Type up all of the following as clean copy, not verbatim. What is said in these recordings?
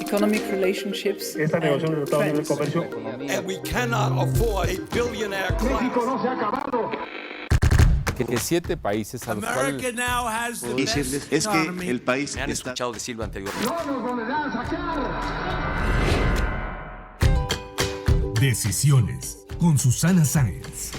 economic relationships. Esta negociación del Tratado de Libre Comercio. And we cannot afford a billionaire class. México no se ha acabado. Que 7 países a los America cuales... now has the Decirles, best es que economy. el país Me han está... escuchado decirlo anteriormente. No nos volverán a sacar. Decisiones con Susana Sáenz.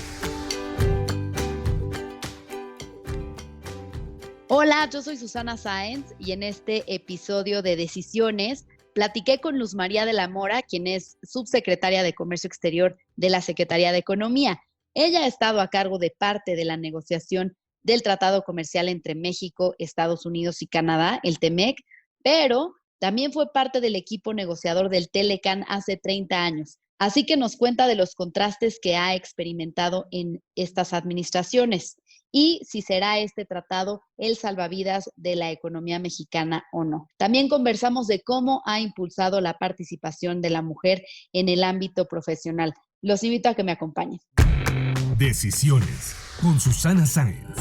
Hola, yo soy Susana Sáenz y en este episodio de Decisiones platiqué con Luz María de la Mora, quien es subsecretaria de Comercio Exterior de la Secretaría de Economía. Ella ha estado a cargo de parte de la negociación del Tratado Comercial entre México, Estados Unidos y Canadá, el TEMEC, pero también fue parte del equipo negociador del TELECAN hace 30 años. Así que nos cuenta de los contrastes que ha experimentado en estas administraciones y si será este tratado el salvavidas de la economía mexicana o no. También conversamos de cómo ha impulsado la participación de la mujer en el ámbito profesional. Los invito a que me acompañen. Decisiones con Susana Sáenz.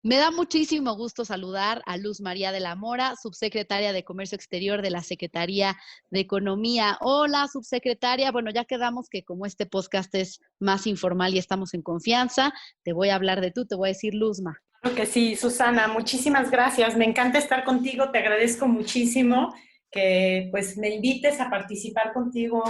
Me da muchísimo gusto saludar a Luz María de la Mora, subsecretaria de Comercio Exterior de la Secretaría de Economía. Hola, subsecretaria. Bueno, ya quedamos que como este podcast es más informal y estamos en confianza, te voy a hablar de tú, te voy a decir Luzma. Claro que sí, Susana, muchísimas gracias. Me encanta estar contigo, te agradezco muchísimo que pues me invites a participar contigo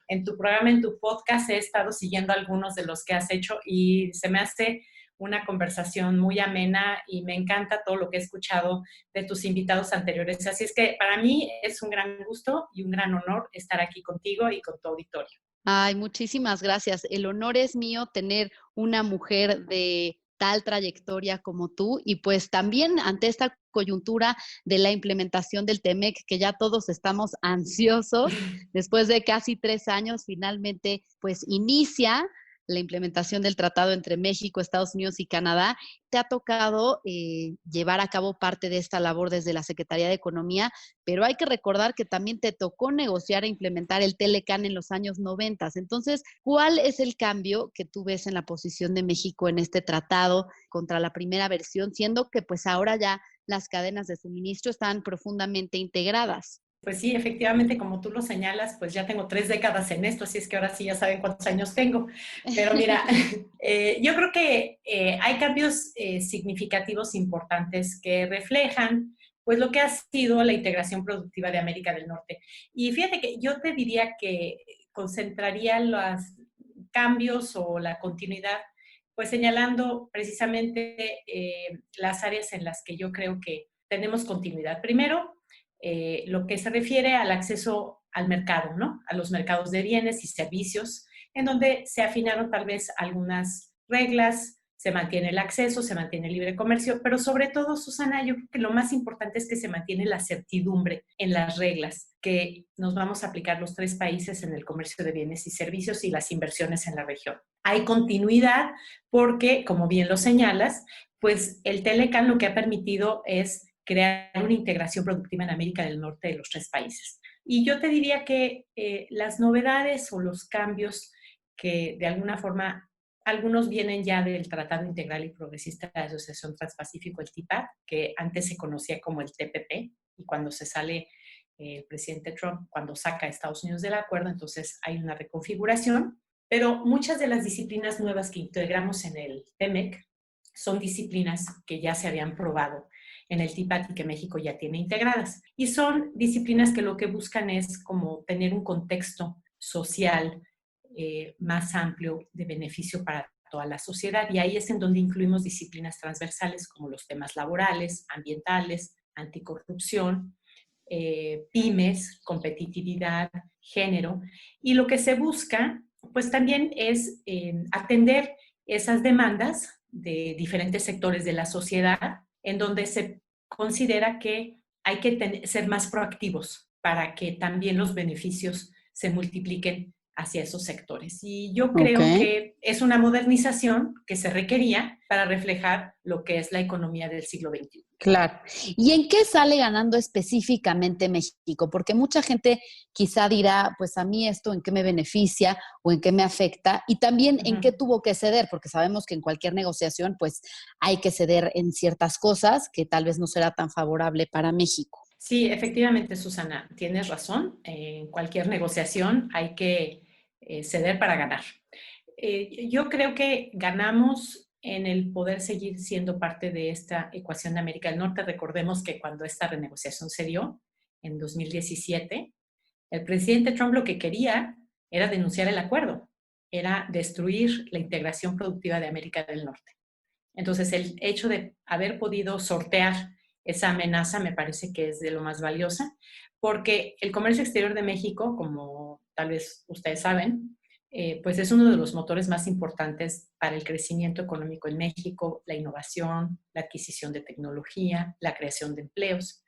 en tu programa, en tu podcast. He estado siguiendo algunos de los que has hecho y se me hace una conversación muy amena y me encanta todo lo que he escuchado de tus invitados anteriores. Así es que para mí es un gran gusto y un gran honor estar aquí contigo y con tu auditorio. Ay, muchísimas gracias. El honor es mío tener una mujer de tal trayectoria como tú y pues también ante esta coyuntura de la implementación del TEMEC, que ya todos estamos ansiosos, después de casi 3 años, finalmente pues inicia la implementación del tratado entre México, Estados Unidos y Canadá. Te ha tocado llevar a cabo parte de esta labor desde la Secretaría de Economía, pero hay que recordar que también te tocó negociar e implementar el TELECAN en los años 90. Entonces, ¿cuál es el cambio que tú ves en la posición de México en este tratado contra la primera versión, siendo que pues ahora ya las cadenas de suministro están profundamente integradas? Pues sí, efectivamente, como tú lo señalas, pues ya tengo 3 décadas en esto, así es que ahora sí ya saben cuántos años tengo. Pero mira, yo creo que hay cambios significativos importantes que reflejan pues lo que ha sido la integración productiva de América del Norte. Y fíjate que yo te diría que concentraría los cambios o la continuidad, pues señalando precisamente las áreas en las que yo creo que tenemos continuidad. Primero, lo que se refiere al acceso al mercado, ¿no? A los mercados de bienes y servicios, en donde se afinaron tal vez algunas reglas, se mantiene el acceso, se mantiene el libre comercio, pero sobre todo, Susana, yo creo que lo más importante es que se mantiene la certidumbre en las reglas que nos vamos a aplicar los 3 países en el comercio de bienes y servicios y las inversiones en la región. Hay continuidad porque, como bien lo señalas, pues el TELECAN lo que ha permitido es crear una integración productiva en América del Norte de los 3 países. Y yo te diría que las novedades o los cambios que de alguna forma, algunos vienen ya del Tratado Integral y Progresista de Asociación Transpacífico, el TIPAD, que antes se conocía como el TPP, y cuando se sale el presidente Trump, cuando saca a Estados Unidos del acuerdo, entonces hay una reconfiguración, pero muchas de las disciplinas nuevas que integramos en el TEMEC son disciplinas que ya se habían probado en el TIPAD y que México ya tiene integradas. Y son disciplinas que lo que buscan es como tener un contexto social más amplio de beneficio para toda la sociedad. Y ahí es en donde incluimos disciplinas transversales como los temas laborales, ambientales, anticorrupción, pymes, competitividad, género. Y lo que se busca, pues también es atender esas demandas de diferentes sectores de la sociedad, en donde se considera que hay que ser más proactivos para que también los beneficios se multipliquen hacia esos sectores. Y yo creo que es una modernización que se requería para reflejar lo que es la economía del siglo XXI. Claro. ¿Y en qué sale ganando específicamente México? Porque mucha gente quizá dirá, pues a mí esto en qué me beneficia o en qué me afecta, y también en qué tuvo que ceder, porque sabemos que en cualquier negociación pues hay que ceder en ciertas cosas que tal vez no será tan favorable para México. Sí, efectivamente, Susana, tienes razón. En cualquier negociación hay que ceder para ganar. Yo creo que ganamos en el poder seguir siendo parte de esta ecuación de América del Norte. Recordemos que cuando esta renegociación se dio en 2017, el presidente Trump lo que quería era denunciar el acuerdo, era destruir la integración productiva de América del Norte. Entonces, el hecho de haber podido sortear esa amenaza me parece que es de lo más valiosa, porque el comercio exterior de México, como tal vez ustedes saben, pues es uno de los motores más importantes para el crecimiento económico en México, la innovación, la adquisición de tecnología, la creación de empleos.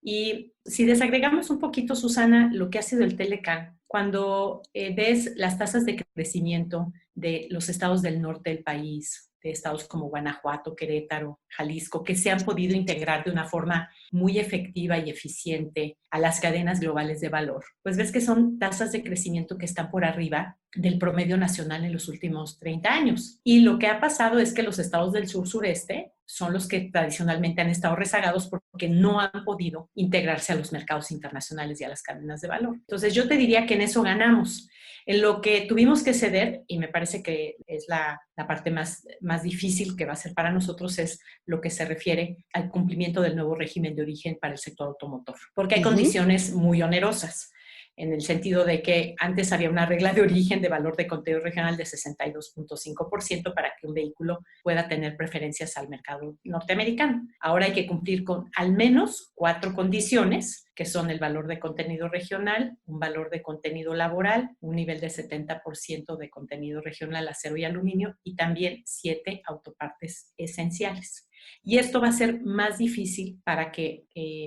Y si desagregamos un poquito, Susana, lo que ha sido el Telecán, cuando ves las tasas de crecimiento de los estados del norte del país, de estados como Guanajuato, Querétaro, Jalisco, que se han podido integrar de una forma muy efectiva y eficiente a las cadenas globales de valor, pues ves que son tasas de crecimiento que están por arriba del promedio nacional en los últimos 30 años. Y lo que ha pasado es que los estados del sur-sureste son los que tradicionalmente han estado rezagados porque no han podido integrarse a los mercados internacionales y a las cadenas de valor. Entonces yo te diría que en eso ganamos. En lo que tuvimos que ceder, y me parece que es la parte más difícil que va a ser para nosotros, es lo que se refiere al cumplimiento del nuevo régimen de origen para el sector automotor, porque hay condiciones muy onerosas, en el sentido de que antes había una regla de origen de valor de contenido regional de 62.5% para que un vehículo pueda tener preferencias al mercado norteamericano. Ahora hay que cumplir con al menos 4 condiciones, que son el valor de contenido regional, un valor de contenido laboral, un nivel de 70% de contenido regional acero y aluminio y también 7 autopartes esenciales. Y esto va a ser más difícil para que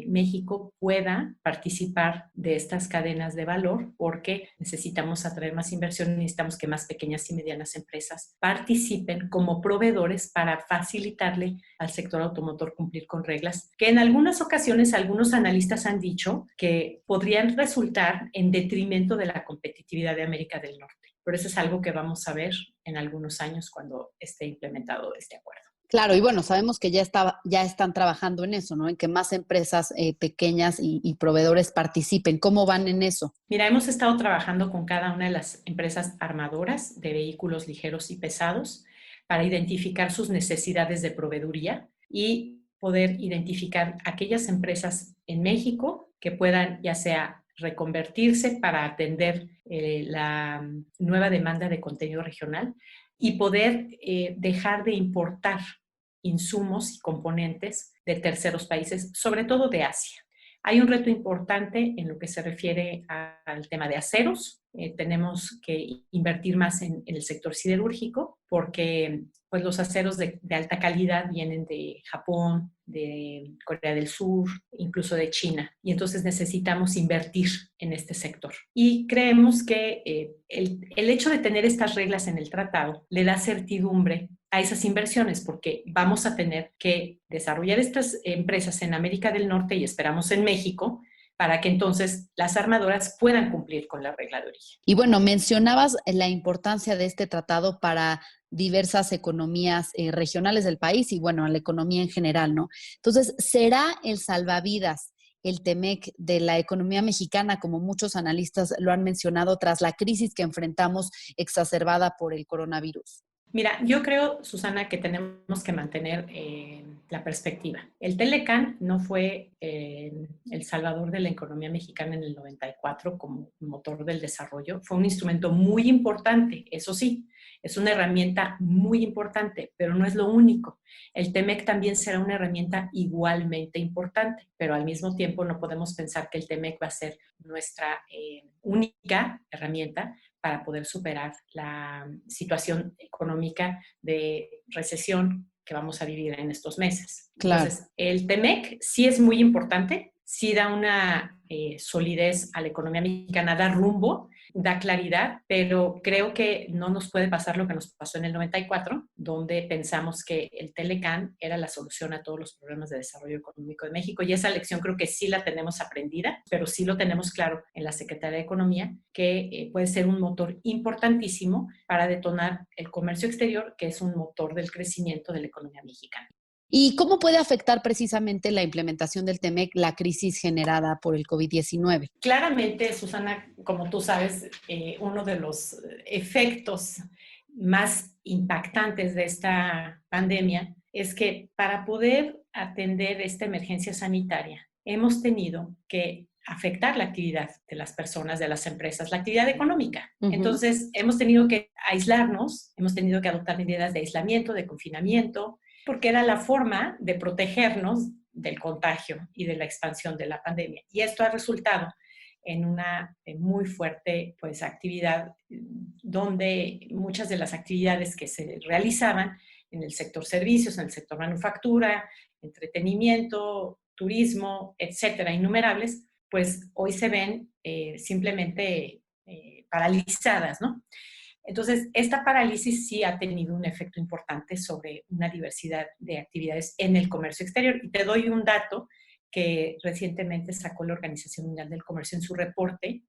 México pueda participar de estas cadenas de valor, porque necesitamos atraer más inversión, necesitamos que más pequeñas y medianas empresas participen como proveedores para facilitarle al sector automotor cumplir con reglas que en algunas ocasiones algunos analistas han dicho que podrían resultar en detrimento de la competitividad de América del Norte. Pero eso es algo que vamos a ver en algunos años cuando esté implementado este acuerdo. Claro, y bueno, sabemos que ya están trabajando en eso, ¿no? En que más empresas pequeñas y proveedores participen. ¿Cómo van en eso? Mira, hemos estado trabajando con cada una de las empresas armadoras de vehículos ligeros y pesados para identificar sus necesidades de proveeduría y poder identificar aquellas empresas en México que puedan ya sea reconvertirse para atender la nueva demanda de contenido regional y poder dejar de importar insumos y componentes de terceros países, sobre todo de Asia. Hay un reto importante en lo que se refiere al tema de aceros. Tenemos que invertir más en el sector siderúrgico porque pues, los aceros de alta calidad vienen de Japón, de Corea del Sur, incluso de China. Y entonces necesitamos invertir en este sector. Y creemos que el hecho de tener estas reglas en el tratado le da certidumbre a esas inversiones, porque vamos a tener que desarrollar estas empresas en América del Norte y esperamos en México, para que entonces las armadoras puedan cumplir con la regla de origen. Y bueno, mencionabas la importancia de este tratado para diversas economías regionales del país y bueno, la economía en general, ¿no? Entonces, ¿será el salvavidas el TEMEC de la economía mexicana, como muchos analistas lo han mencionado, tras la crisis que enfrentamos exacerbada por el coronavirus? Mira, yo creo, Susana, que tenemos que mantener la perspectiva. El Telecán no fue el salvador de la economía mexicana en el 94 como motor del desarrollo. Fue un instrumento muy importante, eso sí, es una herramienta muy importante, pero no es lo único. El TEMEC también será una herramienta igualmente importante, pero al mismo tiempo no podemos pensar que el TEMEC va a ser nuestra única herramienta para poder superar la situación económica de recesión que vamos a vivir en estos meses. Claro. Entonces, el TEMEC sí es muy importante, sí da una solidez a la economía mexicana, da rumbo, da claridad, pero creo que no nos puede pasar lo que nos pasó en el 94, donde pensamos que el Telecán era la solución a todos los problemas de desarrollo económico de México, y esa lección creo que sí la tenemos aprendida, pero sí lo tenemos claro en la Secretaría de Economía, que puede ser un motor importantísimo para detonar el comercio exterior, que es un motor del crecimiento de la economía mexicana. ¿Y cómo puede afectar precisamente la implementación del TEMEC la crisis generada por el COVID-19? Claramente, Susana, como tú sabes, uno de los efectos más impactantes de esta pandemia es que para poder atender esta emergencia sanitaria hemos tenido que afectar la actividad de las personas, de las empresas, la actividad económica. Entonces, hemos tenido que aislarnos, hemos tenido que adoptar medidas de aislamiento, de confinamiento, porque era la forma de protegernos del contagio y de la expansión de la pandemia. Y esto ha resultado en una muy fuerte pues, actividad donde muchas de las actividades que se realizaban en el sector servicios, en el sector manufactura, entretenimiento, turismo, etcétera, innumerables, pues hoy se ven simplemente paralizadas, ¿no? Entonces, esta parálisis sí ha tenido un efecto importante sobre una diversidad de actividades en el comercio exterior. Y te doy un dato que recientemente sacó la Organización Mundial del Comercio en su reporte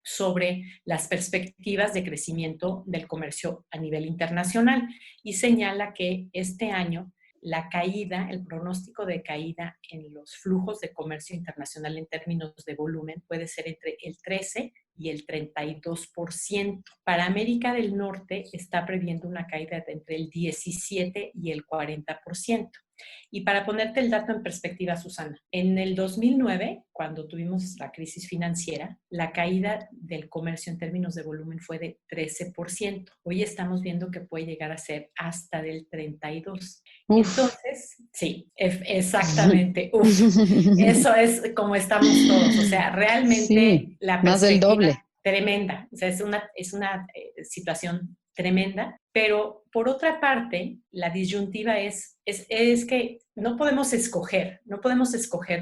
sobre las perspectivas de crecimiento del comercio a nivel internacional y señala que este año la caída, el pronóstico de caída en los flujos de comercio internacional en términos de volumen puede ser entre el 13 y el 32%. Para América del Norte está previendo una caída de entre el 17 y el 40%. Y para ponerte el dato en perspectiva, Susana, en el 2009, cuando tuvimos la crisis financiera, la caída del comercio en términos de volumen fue de 13%. Hoy estamos viendo que puede llegar a ser hasta del 32%. Entonces, sí, exactamente. Eso es como estamos todos. O sea, realmente sí, la más del doble. Tremenda. O sea, es una situación tremenda, pero por otra parte, la disyuntiva es que no podemos escoger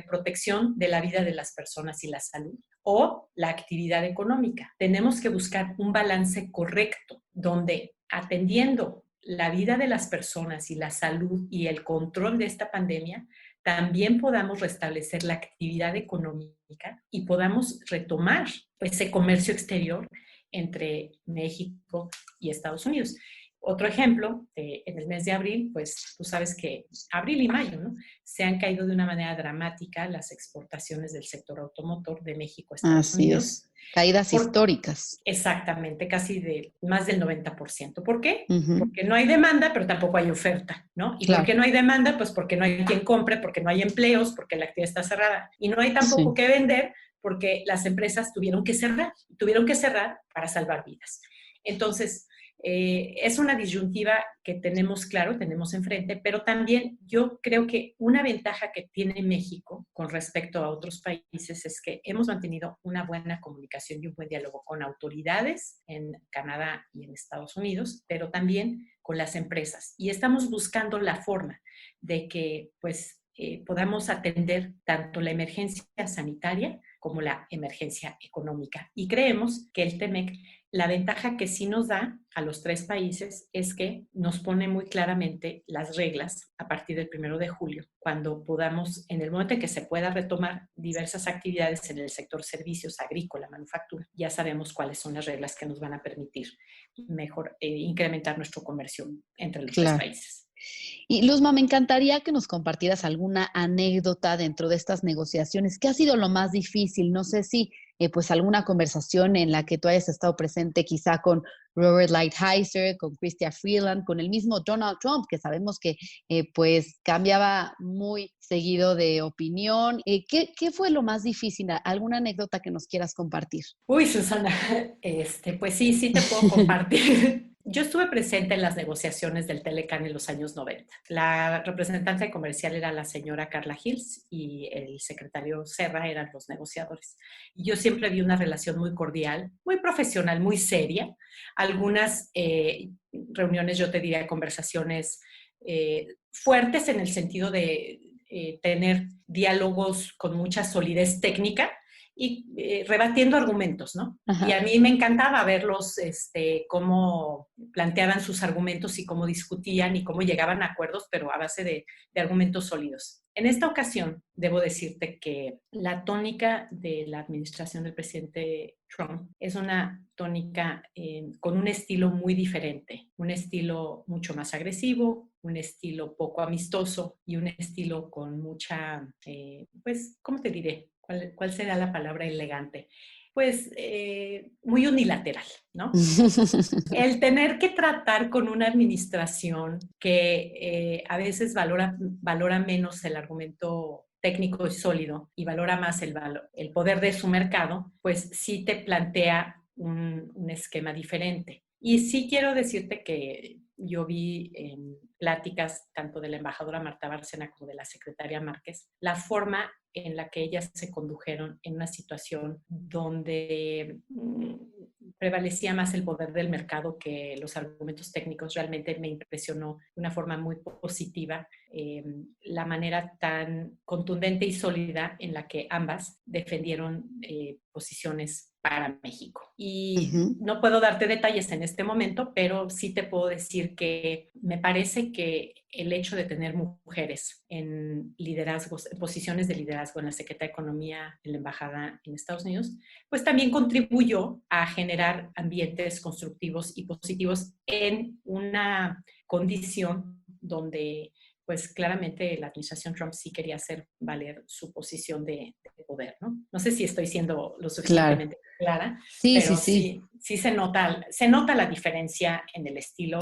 protección de la vida de las personas y la salud o la actividad económica. Tenemos que buscar un balance correcto donde atendiendo la vida de las personas y la salud y el control de esta pandemia, también podamos restablecer la actividad económica y podamos retomar ese comercio exterior entre México y Estados Unidos. Otro ejemplo, en el mes de abril, pues tú sabes que abril y mayo, ¿no? Se han caído de una manera dramática las exportaciones del sector automotor de México a Estados Unidos. Así es, caídas históricas. Exactamente, casi de más del 90%. ¿Por qué? Porque no hay demanda, pero tampoco hay oferta, ¿no? ¿Y por qué no hay demanda? Pues porque no hay quien compre, porque no hay empleos, porque la actividad está cerrada. Y no hay tampoco que vender, porque las empresas tuvieron que cerrar para salvar vidas. Entonces, es una disyuntiva que tenemos enfrente, pero también yo creo que una ventaja que tiene México con respecto a otros países es que hemos mantenido una buena comunicación y un buen diálogo con autoridades en Canadá y en Estados Unidos, pero también con las empresas. Y estamos buscando la forma de que, pues, podamos atender tanto la emergencia sanitaria como la emergencia económica. Y creemos que el TEMEC, la ventaja que sí nos da a los tres países es que nos pone muy claramente las reglas a partir del 1 de julio, cuando podamos, en el momento en que se pueda retomar diversas actividades en el sector servicios, agrícola, manufactura, ya sabemos cuáles son las reglas que nos van a permitir mejor incrementar nuestro comercio entre los tres países. Y Luzma, me encantaría que nos compartieras alguna anécdota dentro de estas negociaciones. ¿Qué ha sido lo más difícil? No sé si pues alguna conversación en la que tú hayas estado presente quizá con Robert Lighthizer, con Chrystia Freeland, con el mismo Donald Trump, que sabemos que pues cambiaba muy seguido de opinión. ¿Qué fue lo más difícil? ¿Alguna anécdota que nos quieras compartir? Uy, Susana, pues sí te puedo compartir. Yo estuve presente en las negociaciones del Telecan en los años 90. La representante comercial era la señora Carla Hills y el secretario Serra eran los negociadores. Yo siempre vi una relación muy cordial, muy profesional, muy seria. Algunas reuniones, yo te diría, conversaciones fuertes en el sentido de tener diálogos con mucha solidez técnica y rebatiendo argumentos, ¿no? Ajá. Y a mí me encantaba verlos, cómo planteaban sus argumentos y cómo discutían y cómo llegaban a acuerdos, pero a base de argumentos sólidos. En esta ocasión, debo decirte que la tónica de la administración del presidente Trump es una tónica con un estilo muy diferente, un estilo mucho más agresivo, un estilo poco amistoso y un estilo con mucha, pues, ¿cómo te diré? ¿Cuál será la palabra elegante? Pues muy unilateral, ¿no? El tener que tratar con una administración que a veces valora menos el argumento técnico y sólido y valora más el poder de su mercado, pues sí te plantea un esquema diferente. Y sí quiero decirte que yo vi en pláticas tanto de la embajadora Marta Bárcena como de la secretaria Márquez, la forma en la que ellas se condujeron en una situación donde prevalecía más el poder del mercado que los argumentos técnicos. Realmente me impresionó de una forma muy positiva la manera tan contundente y sólida en la que ambas defendieron posiciones para México. Y no puedo darte detalles en este momento, pero sí te puedo decir que me parece que el hecho de tener mujeres en liderazgos, en posiciones de liderazgo en la Secretaría de Economía, en la Embajada en Estados Unidos, pues también contribuyó a generar ambientes constructivos y positivos en una condición donde pues claramente la administración Trump sí quería hacer valer su posición de poder, ¿no? No sé si estoy siendo lo suficientemente clara, Sí, pero sí. sí se nota la diferencia en el estilo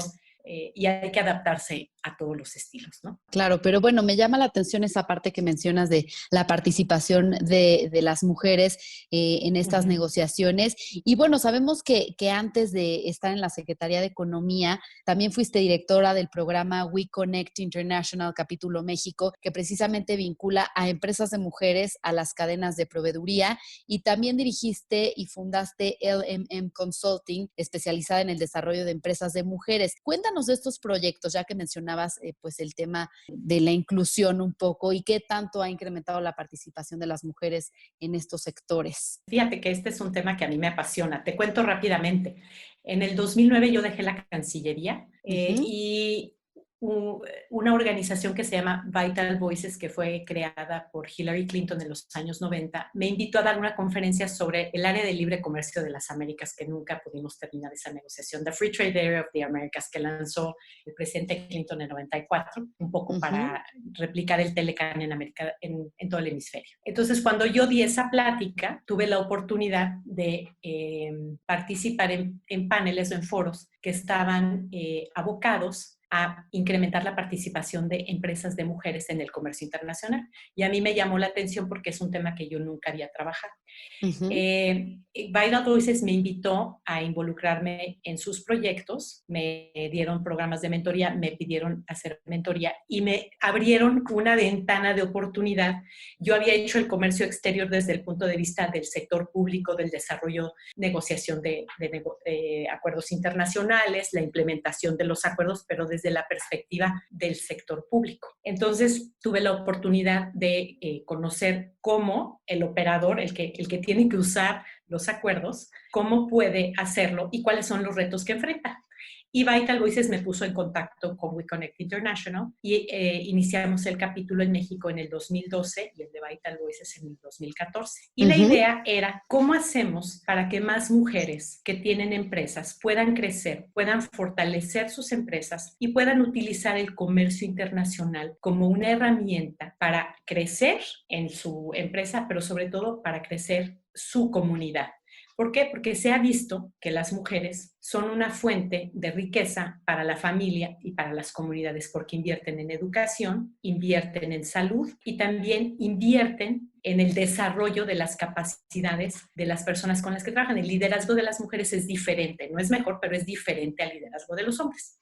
y hay que adaptarse a todos los estilos, ¿no? Claro, pero bueno, me llama la atención esa parte que mencionas de la participación de las mujeres en estas negociaciones. Y bueno, sabemos que antes de estar en la Secretaría de Economía, también fuiste directora del programa We Connect International Capítulo México, que precisamente vincula a empresas de mujeres a las cadenas de proveeduría, y también dirigiste y fundaste LMM Consulting, especializada en el desarrollo de empresas de mujeres. Cuéntanos de estos proyectos, ya que mencionabas pues el tema de la inclusión un poco, y qué tanto ha incrementado la participación de las mujeres en estos sectores. Fíjate que este es un tema que a mí me apasiona. Te cuento rápidamente. En el 2009 yo dejé la Cancillería y una organización que se llama Vital Voices, que fue creada por Hillary Clinton en los años 90, me invitó a dar una conferencia sobre el área de libre comercio de las Américas, que nunca pudimos terminar esa negociación, The Free Trade Area of the Americas, que lanzó el presidente Clinton en 94, un poco para replicar el Telecan en América, en todo el hemisferio. Entonces, cuando yo di esa plática, tuve la oportunidad de participar en paneles o en foros que estaban abocados a incrementar la participación de empresas de mujeres en el comercio internacional. Y a mí me llamó la atención porque es un tema que yo nunca había trabajado. Vital Voices me invitó a involucrarme en sus proyectos, me dieron programas de mentoría, me pidieron hacer mentoría y me abrieron una ventana de oportunidad. Yo había hecho el comercio exterior desde el punto de vista del sector público, del desarrollo, negociación de acuerdos internacionales, la implementación de los acuerdos, pero desde la perspectiva del sector público. Entonces tuve la oportunidad de conocer cómo el operador, el que tiene que usar los acuerdos, cómo puede hacerlo y cuáles son los retos que enfrenta. Y Vital Voices me puso en contacto con We Connect International y iniciamos el capítulo en México en el 2012 y el de Vital Voices en el 2014. Y la idea era, ¿cómo hacemos para que más mujeres que tienen empresas puedan crecer, puedan fortalecer sus empresas y puedan utilizar el comercio internacional como una herramienta para crecer en su empresa, pero sobre todo para crecer su comunidad? ¿Por qué? Porque se ha visto que las mujeres son una fuente de riqueza para la familia y para las comunidades, porque invierten en educación, invierten en salud y también invierten en el desarrollo de las capacidades de las personas con las que trabajan. El liderazgo de las mujeres es diferente, no es mejor, pero es diferente al liderazgo de los hombres.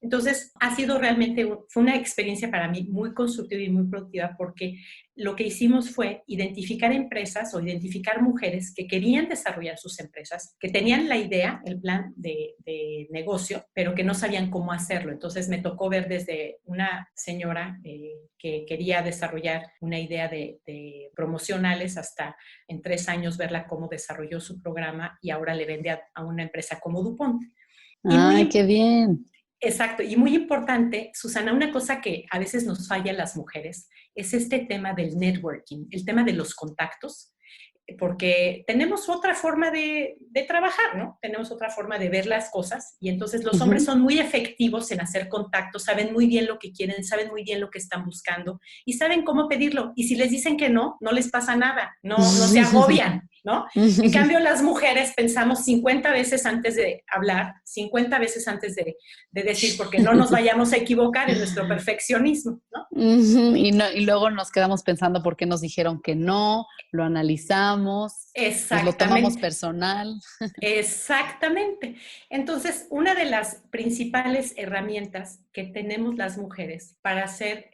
Entonces, ha sido realmente, fue una experiencia para mí muy constructiva y muy productiva, porque lo que hicimos fue identificar empresas o identificar mujeres que querían desarrollar sus empresas, que tenían la idea, el plan de negocio, pero que no sabían cómo hacerlo. Entonces, me tocó ver desde una señora que quería desarrollar una idea de promocionales hasta en 3 años verla cómo desarrolló su programa y ahora le vende a una empresa como DuPont. ¡Ay, qué bien! Exacto, y muy importante, Susana, una cosa que a veces nos falla a las mujeres es este tema del networking, el tema de los contactos. porque tenemos otra forma de trabajar, ¿no? Tenemos otra forma de ver las cosas y entonces los hombres son muy efectivos en hacer contactos, saben muy bien lo que quieren, saben muy bien lo que están buscando y saben cómo pedirlo. Y si les dicen que no les pasa nada, no se agobian, ¿no? En cambio, las mujeres pensamos 50 veces antes de hablar, 50 veces antes de decir, porque no nos vayamos a equivocar en nuestro perfeccionismo, ¿no? Y luego nos quedamos pensando por qué nos dijeron que no, lo analizamos, pues lo tomamos personal. Exactamente. Entonces, una de las principales herramientas que tenemos las mujeres para hacer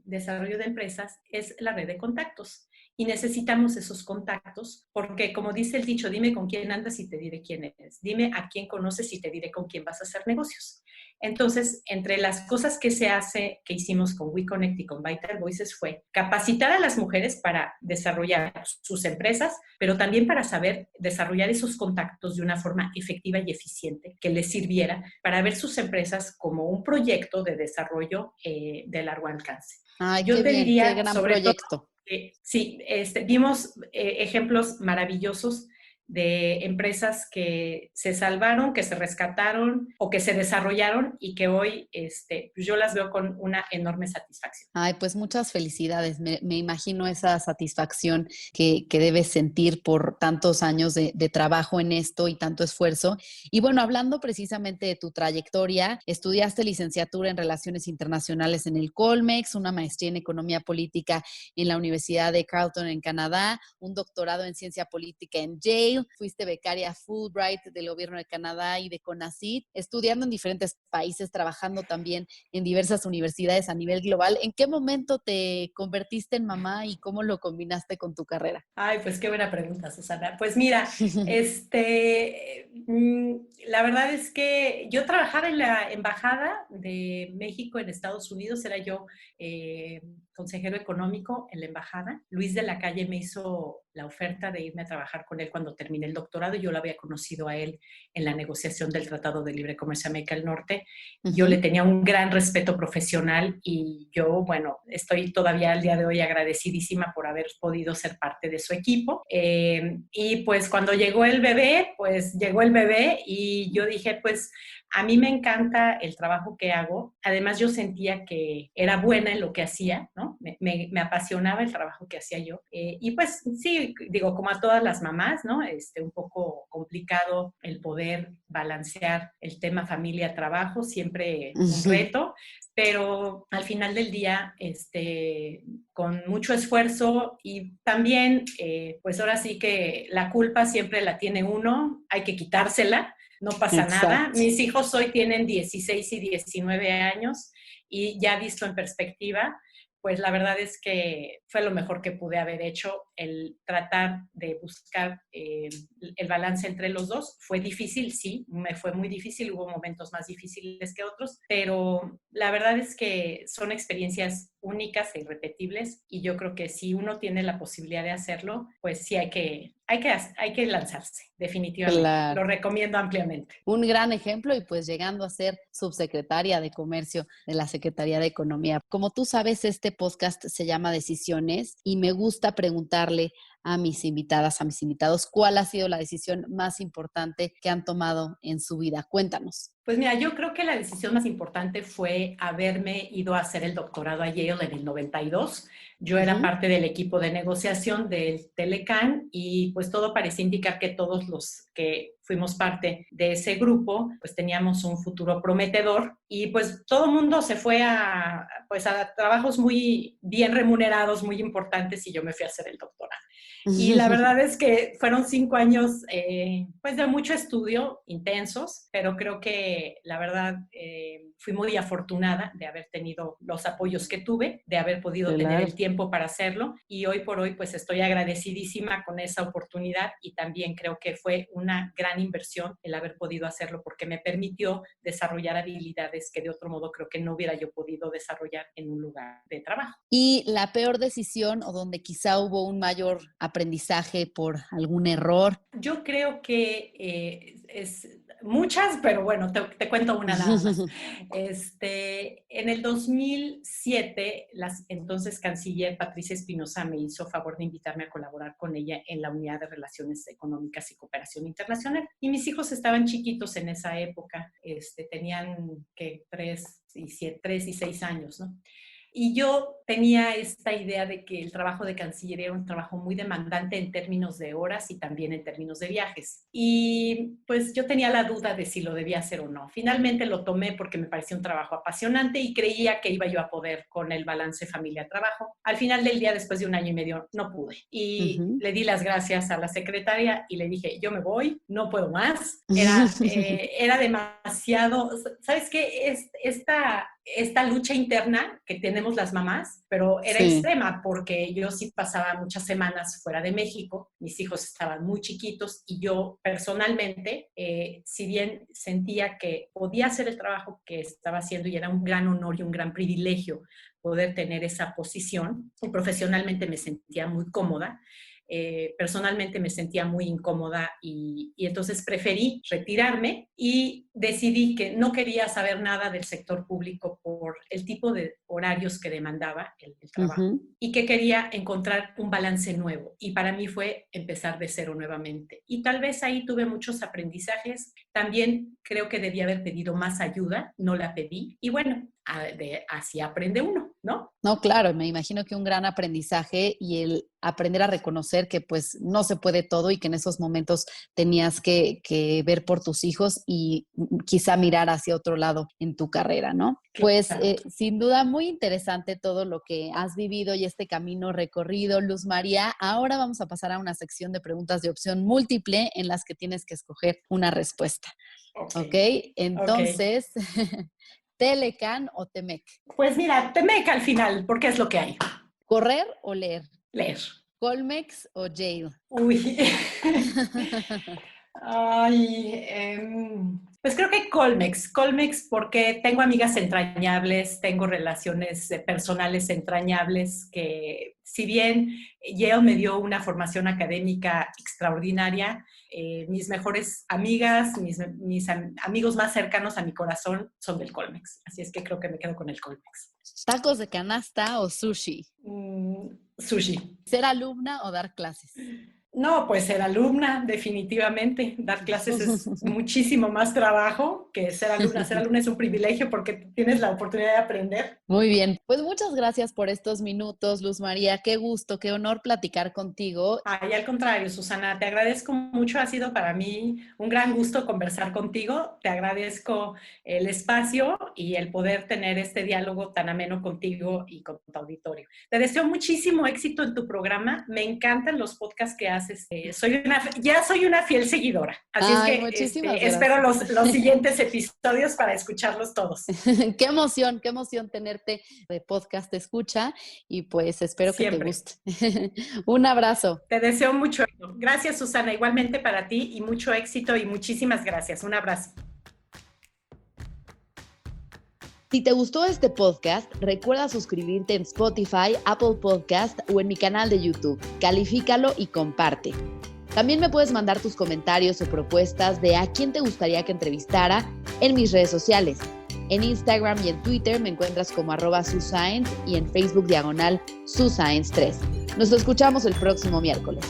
desarrollo de empresas es la red de contactos. Y necesitamos esos contactos porque, como dice el dicho, dime con quién andas y te diré quién eres. Dime a quién conoces y te diré con quién vas a hacer negocios. Entonces, entre las cosas que hicimos con WeConnect y con Vital Voices fue capacitar a las mujeres para desarrollar sus empresas, pero también para saber desarrollar esos contactos de una forma efectiva y eficiente que les sirviera para ver sus empresas como un proyecto de desarrollo de largo alcance. Ay, yo te diría, qué gran proyecto. Sí, vimos ejemplos maravillosos de empresas que se salvaron, que se rescataron o que se desarrollaron y que hoy yo las veo con una enorme satisfacción. Ay, pues muchas felicidades. Me imagino esa satisfacción que debes sentir por tantos años de trabajo en esto y tanto esfuerzo. Y bueno, hablando precisamente de tu trayectoria, estudiaste licenciatura en Relaciones Internacionales en el Colmex, una maestría en Economía Política en la Universidad de Carleton en Canadá, un doctorado en Ciencia Política en Yale, fuiste becaria Fulbright del gobierno de Canadá y de CONACYT, estudiando en diferentes países, trabajando también en diversas universidades a nivel global. ¿En qué momento te convertiste en mamá y cómo lo combinaste con tu carrera? Ay, pues qué buena pregunta, Susana. Pues mira, la verdad es que yo trabajaba en la Embajada de México en Estados Unidos, era yo consejero económico en la embajada. Luis de la Calle me hizo la oferta de irme a trabajar con él cuando terminé el doctorado. Yo lo había conocido a él en la negociación del Tratado de Libre Comercio América del Norte. Yo le tenía un gran respeto profesional y yo, bueno, estoy todavía al día de hoy agradecidísima por haber podido ser parte de su equipo. Y pues cuando llegó el bebé y yo dije, pues a mí me encanta el trabajo que hago. Además, yo sentía que era buena en lo que hacía, ¿no? Me apasionaba el trabajo que hacía yo. Y pues sí, digo, como a todas las mamás, ¿no? Un poco complicado el poder balancear el tema familia-trabajo, siempre un reto, pero al final del día, con mucho esfuerzo y también, pues ahora sí que la culpa siempre la tiene uno, hay que quitársela. No pasa nada. Mis hijos hoy tienen 16 y 19 años y ya visto en perspectiva, pues la verdad es que fue lo mejor que pude haber hecho, el tratar de buscar el balance entre los dos. Fue difícil, sí, me fue muy difícil, hubo momentos más difíciles que otros, pero la verdad es que son experiencias únicas e irrepetibles y yo creo que si uno tiene la posibilidad de hacerlo, pues sí hay que lanzarse, definitivamente. Claro. Lo recomiendo ampliamente. Un gran ejemplo y pues llegando a ser subsecretaria de Comercio de la Secretaría de Economía. Como tú sabes, este podcast se llama Decisiones y me gusta preguntarle a mis invitadas, a mis invitados, ¿cuál ha sido la decisión más importante que han tomado en su vida? Cuéntanos. Pues mira, yo creo que la decisión más importante fue haberme ido a hacer el doctorado a Yale en el 92. Yo era parte del equipo de negociación del Telecán y pues todo parecía indicar que todos los que fuimos parte de ese grupo, pues teníamos un futuro prometedor y pues todo el mundo se fue a trabajos muy bien remunerados, muy importantes y yo me fui a hacer el doctorado. Y la verdad es que fueron 5 años pues de mucho estudio, intensos, pero creo que la verdad fui muy afortunada de haber tenido los apoyos que tuve, de haber podido tener el tiempo para hacerlo y hoy por hoy pues estoy agradecidísima con esa oportunidad y también creo que fue una gran inversión el haber podido hacerlo porque me permitió desarrollar habilidades que de otro modo creo que no hubiera yo podido desarrollar en un lugar de trabajo. ¿Y la peor decisión o donde quizá hubo un mayor aprendizaje por algún error? Yo creo que muchas, pero bueno, te cuento una nada más. En el 2007, la entonces canciller Patricia Espinosa me hizo favor de invitarme a colaborar con ella en la Unidad de Relaciones Económicas y Cooperación Internacional. Y mis hijos estaban chiquitos en esa época, tenían que 3 y 6 años, ¿no? Y yo tenía esta idea de que el trabajo de cancillería era un trabajo muy demandante en términos de horas y también en términos de viajes. Y pues yo tenía la duda de si lo debía hacer o no. Finalmente lo tomé porque me parecía un trabajo apasionante y creía que iba yo a poder con el balance familia-trabajo. Al final del día, después de 1 año y medio, no pude. Y le di las gracias a la secretaria y le dije, yo me voy, no puedo más. Era demasiado... ¿Sabes qué? Esta lucha interna que tenemos las mamás, pero era extrema porque yo sí pasaba muchas semanas fuera de México, mis hijos estaban muy chiquitos y yo personalmente, si bien sentía que podía hacer el trabajo que estaba haciendo y era un gran honor y un gran privilegio poder tener esa posición, y profesionalmente me sentía muy cómoda, personalmente me sentía muy incómoda y entonces preferí retirarme y decidí que no quería saber nada del sector público por el tipo de horarios que demandaba el trabajo y que quería encontrar un balance nuevo. Y para mí fue empezar de cero nuevamente. Y tal vez ahí tuve muchos aprendizajes. También creo que debía haber pedido más ayuda, no la pedí. Y bueno, así aprende uno, ¿no? No, claro, me imagino que un gran aprendizaje y el aprender a reconocer que pues no se puede todo y que en esos momentos tenías que ver por tus hijos y quizá mirar hacia otro lado en tu carrera, ¿no? Pues sin duda muy interesante todo lo que has vivido y este camino recorrido, Luz María. Ahora vamos a pasar a una sección de preguntas de opción múltiple en las que tienes que escoger una respuesta. ¿Ok? Entonces... ¿Telecan o Temec? Pues mira, Temec al final, porque es lo que hay. ¿Correr o leer? Leer. ¿Colmex o Yale? Uy. Pues creo que Colmex porque tengo amigas entrañables, tengo relaciones personales entrañables que si bien Yale me dio una formación académica extraordinaria, mis mejores amigas, mis amigos más cercanos a mi corazón son del Colmex, así es que creo que me quedo con el Colmex. ¿Tacos de canasta o sushi? Sushi. ¿Ser alumna o dar clases? No, pues ser alumna, definitivamente. Dar clases es muchísimo más trabajo que ser alumna. Ser alumna es un privilegio porque tienes la oportunidad de aprender. Muy bien. Pues muchas gracias por estos minutos, Luz María. Qué gusto, qué honor platicar contigo. Ay, al contrario, Susana, te agradezco mucho. Ha sido para mí un gran gusto conversar contigo. Te agradezco el espacio y el poder tener este diálogo tan ameno contigo y con tu auditorio. Te deseo muchísimo éxito en tu programa. Me encantan los podcasts que haces. Ya soy una fiel seguidora. Así es que espero los siguientes episodios para escucharlos todos. Qué emoción tenerte de podcast escucha y pues espero siempre que te guste. Un abrazo. Te deseo mucho éxito. Gracias, Susana. Igualmente para ti y mucho éxito y muchísimas gracias. Un abrazo. Si te gustó este podcast, recuerda suscribirte en Spotify, Apple Podcast o en mi canal de YouTube. Califícalo y comparte. También me puedes mandar tus comentarios o propuestas de a quién te gustaría que entrevistara en mis redes sociales. En Instagram y en Twitter me encuentras como @suscience y en Facebook /suscience3. Nos escuchamos el próximo miércoles.